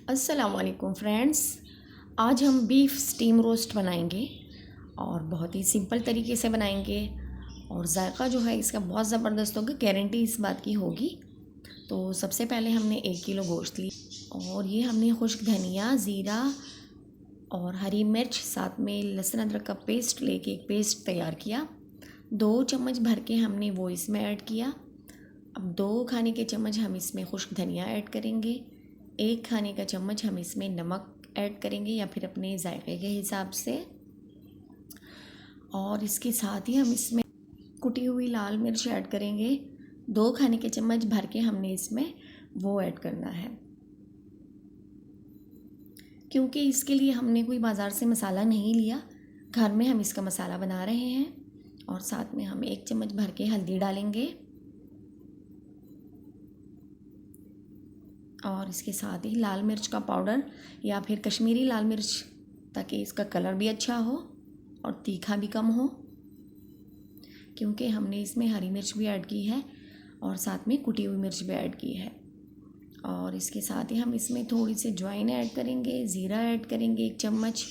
अस्सलाम वालेकुम फ्रेंड्स। आज हम बीफ स्टीम रोस्ट बनाएंगे और बहुत ही सिंपल तरीके से बनाएंगे और ज़ायक़ा जो है इसका बहुत ज़बरदस्त होगा, गारंटी इस बात की होगी। तो सबसे पहले हमने 1 किलो गोश्त ली और ये हमने खुश्क धनिया, ज़ीरा और हरी मिर्च, साथ में लहसुन अदरक का पेस्ट लेके एक पेस्ट तैयार किया। 2 चम्मच भर के हमने वो इसमें ऐड किया। अब 2 खाने के चम्मच हम इसमें खुश्क धनिया ऐड करेंगे। 1 खाने का चम्मच हम इसमें नमक ऐड करेंगे या फिर अपने जायके के हिसाब से। और इसके साथ ही हम इसमें कुटी हुई लाल मिर्च ऐड करेंगे। 2 खाने के चम्मच भर के हमने इसमें वो ऐड करना है, क्योंकि इसके लिए हमने कोई बाज़ार से मसाला नहीं लिया, घर में हम इसका मसाला बना रहे हैं। और साथ में हम 1 चम्मच भर के हल्दी डालेंगे और इसके साथ ही लाल मिर्च का पाउडर या फिर कश्मीरी लाल मिर्च, ताकि इसका कलर भी अच्छा हो और तीखा भी कम हो, क्योंकि हमने इसमें हरी मिर्च भी ऐड की है और साथ में कुटी हुई मिर्च भी ऐड की है। और इसके साथ ही हम इसमें थोड़ी सी अजवाइन ऐड करेंगे, ज़ीरा ऐड करेंगे 1 चम्मच,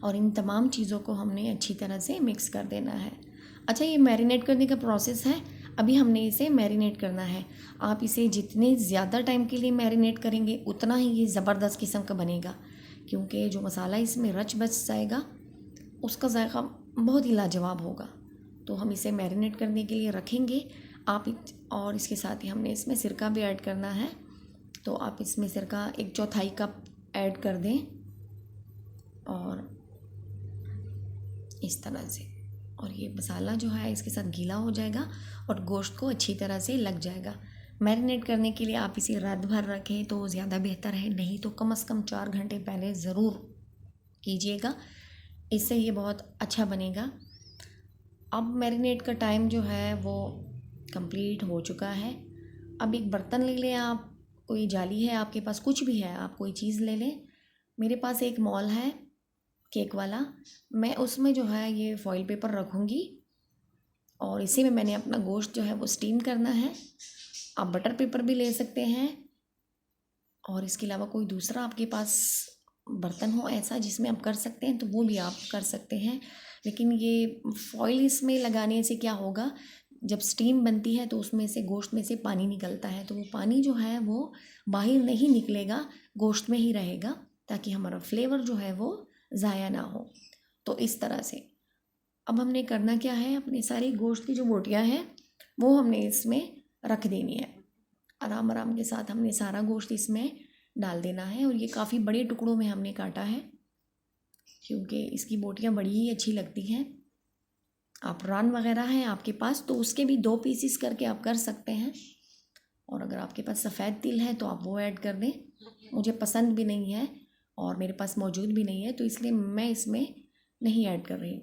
और इन तमाम चीज़ों को हमने अच्छी तरह से मिक्स कर देना है। अच्छा, ये मैरिनेट करने का प्रोसेस है, अभी हमने इसे मैरिनेट करना है। आप इसे जितने ज़्यादा टाइम के लिए मैरिनेट करेंगे उतना ही ये ज़बरदस्त किस्म का बनेगा, क्योंकि जो मसाला इसमें रच बच जाएगा उसका जायका बहुत ही लाजवाब होगा। तो हम इसे मैरिनेट करने के लिए रखेंगे और इसके साथ ही हमने इसमें सिरका भी ऐड करना है। तो आप इसमें सिरका 1/4 कप ऐड कर दें और इस तरह से, और ये मसाला जो है इसके साथ गीला हो जाएगा और गोश्त को अच्छी तरह से लग जाएगा। मैरिनेट करने के लिए आप इसे रात भर रखें तो ज़्यादा बेहतर है, नहीं तो कम से कम 4 घंटे पहले ज़रूर कीजिएगा, इससे ये बहुत अच्छा बनेगा। अब मैरिनेट का टाइम जो है वो कंप्लीट हो चुका है। अब एक बर्तन ले लें आप, कोई जाली है आपके पास, कुछ भी है, आप कोई चीज़ ले लें। मेरे पास एक मॉल है केक वाला, मैं उसमें जो है ये फॉइल पेपर रखूँगी और इसी में मैंने अपना गोश्त जो है वो स्टीम करना है। आप बटर पेपर भी ले सकते हैं और इसके अलावा कोई दूसरा आपके पास बर्तन हो ऐसा जिसमें आप कर सकते हैं तो वो भी आप कर सकते हैं। लेकिन ये फॉइल इसमें लगाने से क्या होगा, जब स्टीम बनती है तो उसमें से गोश्त में से पानी निकलता है, तो वो पानी जो है वो बाहर नहीं निकलेगा, गोश्त में ही रहेगा, ताकि हमारा फ्लेवर जो है वो ज़ाया ना हो। तो इस तरह से अब हमने करना क्या है, अपनी सारी गोश्त की जो बोटियाँ हैं वो हमने इसमें रख देनी है। आराम आराम के साथ हमने सारा गोश्त इसमें डाल देना है और ये काफ़ी बड़े टुकड़ों में हमने काटा है, क्योंकि इसकी बोटियाँ बड़ी ही अच्छी लगती हैं। आप रान वगैरह हैं आपके पास तो उसके भी 2 पीसीस करके आप कर सकते हैं, और अगर आपके पास सफ़ेद तिल है तो आप वो ऐड कर दें। मुझे पसंद भी नहीं है और मेरे पास मौजूद भी नहीं है, तो इसलिए मैं इसमें नहीं ऐड कर रही।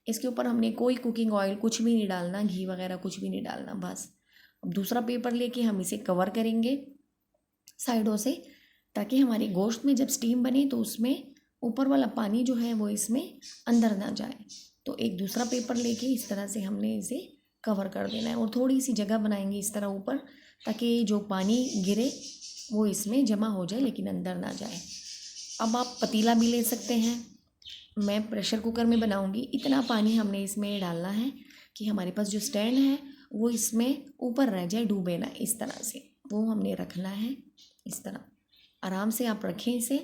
इसके ऊपर हमने कोई कुकिंग ऑयल कुछ भी नहीं डालना, घी वगैरह कुछ भी नहीं डालना, बस। अब दूसरा पेपर लेके हम इसे कवर करेंगे साइडों से, ताकि हमारी गोश्त में जब स्टीम बने तो उसमें ऊपर वाला पानी जो है वो इसमें अंदर ना जाए। तो एक दूसरा पेपर लेके इस तरह से हमने इसे कवर कर देना है और थोड़ी सी जगह बनाएंगे इस तरह ऊपर, ताकि जो पानी गिरे वो इसमें जमा हो जाए लेकिन अंदर ना जाए। अब आप पतीला भी ले सकते हैं, मैं प्रेशर कुकर में बनाऊंगी। इतना पानी हमने इसमें डालना है कि हमारे पास जो स्टैंड है वो इसमें ऊपर रह जाए, डूबे ना, इस तरह से वो हमने रखना है। इस तरह आराम से आप रखें इसे।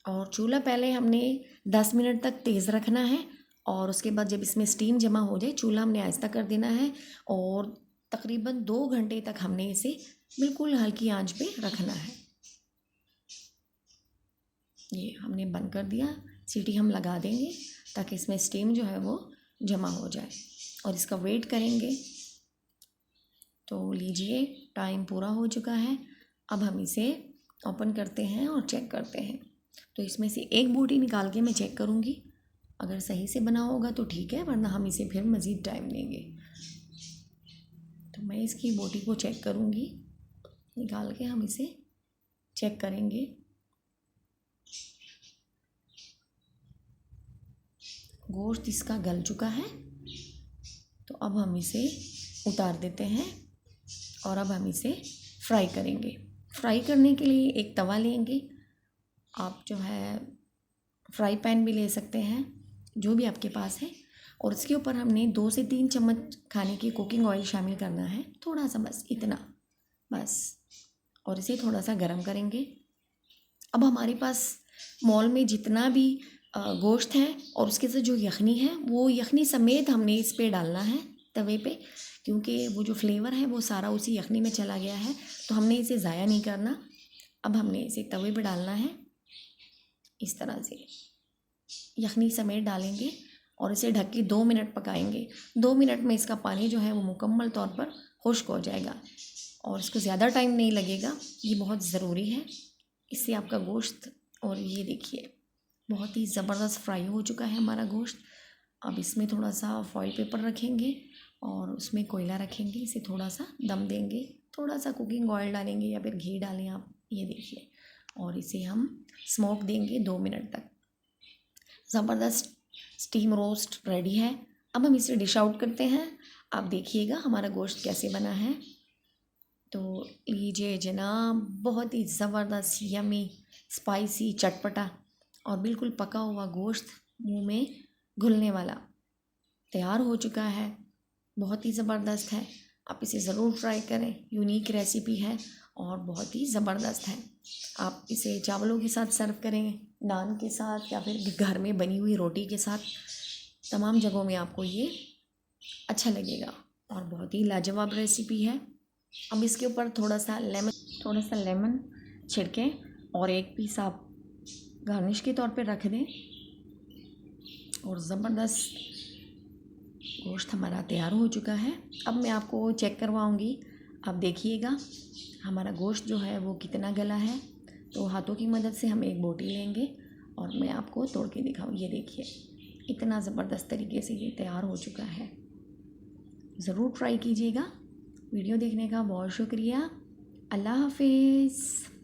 और चूल्हा पहले हमने 10 मिनट तक तेज़ रखना है और उसके बाद जब इसमें स्टीम जमा हो जाए चूल्हा हमने आहिस्ता कर देना है और तकरीबन 2 घंटे तक हमने इसे बिल्कुल हल्की आंच पे रखना है। ये हमने बंद कर दिया, सीटी हम लगा देंगे ताकि इसमें स्टीम जो है वो जमा हो जाए और इसका वेट करेंगे। तो लीजिए, टाइम पूरा हो चुका है। अब हम इसे ओपन करते हैं और चेक करते हैं। तो इसमें से एक बोटी निकाल के मैं चेक करूँगी, अगर सही से बना होगा तो ठीक है, वरना हम इसे फिर मज़ीद टाइम देंगे। तो मैं इसकी बोटी को चेक करूँगी, निकाल के हम इसे चेक करेंगे। गोश्त इसका गल चुका है, तो अब हम इसे उतार देते हैं और अब हम इसे फ्राई करेंगे। फ्राई करने के लिए एक तवा लेंगे, आप जो है फ्राई पैन भी ले सकते हैं, जो भी आपके पास है। और इसके ऊपर हमने 2 से 3 चम्मच खाने की कुकिंग ऑयल शामिल करना है, थोड़ा सा, बस इतना, बस। और इसे थोड़ा सा गर्म करेंगे। अब हमारे पास मॉल में जितना भी गोश्त है और उसके साथ जो यखनी है, वो यखनी समेत हमने इस पे डालना है तवे पे, क्योंकि वो जो फ्लेवर है वो सारा उसी यखनी में चला गया है, तो हमने इसे ज़ाया नहीं करना। अब हमने इसे तवे पे डालना है, इस तरह से यखनी समेत डालेंगे और इसे ढक के 2 मिनट पकाएंगे। 2 मिनट में इसका पानी जो है वो मुकम्मल तौर पर खुश्क हो जाएगा और इसको ज़्यादा टाइम नहीं लगेगा, ये बहुत ज़रूरी है। इससे आपका गोश्त, और ये देखिए बहुत ही ज़बरदस्त फ्राई हो चुका है हमारा गोश्त। अब इसमें थोड़ा सा फॉइल पेपर रखेंगे और उसमें कोयला रखेंगे, इसे थोड़ा सा दम देंगे, थोड़ा सा कुकिंग ऑयल डालेंगे या फिर घी डालें आप, ये देखिए, और इसे हम स्मोक देंगे 2 मिनट तक। ज़बरदस्त स्टीम रोस्ट रेडी है। अब हम इसे डिश आउट करते हैं। आप देखिएगा हमारा गोश्त कैसे बना है। तो लीजिए जनाब, बहुत ही ज़बरदस्त यमी स्पाइसी चटपटा और बिल्कुल पका हुआ गोश्त मुंह में घुलने वाला तैयार हो चुका है। बहुत ही ज़बरदस्त है, आप इसे ज़रूर ट्राई करें। यूनिक रेसिपी है और बहुत ही ज़बरदस्त है। आप इसे चावलों के साथ सर्व करें, नान के साथ, या फिर घर में बनी हुई रोटी के साथ, तमाम जगहों में आपको ये अच्छा लगेगा और बहुत ही लाजवाब रेसिपी है। अब इसके ऊपर थोड़ा सा लेमन छिड़कें और एक पीस आप गार्निश के तौर पे रख दें और ज़बरदस्त गोश्त हमारा तैयार हो चुका है। अब मैं आपको चेक करवाऊंगी, आप देखिएगा हमारा गोश्त जो है वो कितना गला है। तो हाथों की मदद से हम एक बोटी लेंगे और मैं आपको तोड़ के दिखाऊँ। ये देखिए इतना ज़बरदस्त तरीके से ये तैयार हो चुका है। ज़रूर ट्राई कीजिएगा। वीडियो देखने का बहुत शुक्रिया। अल्लाह हाफिज़।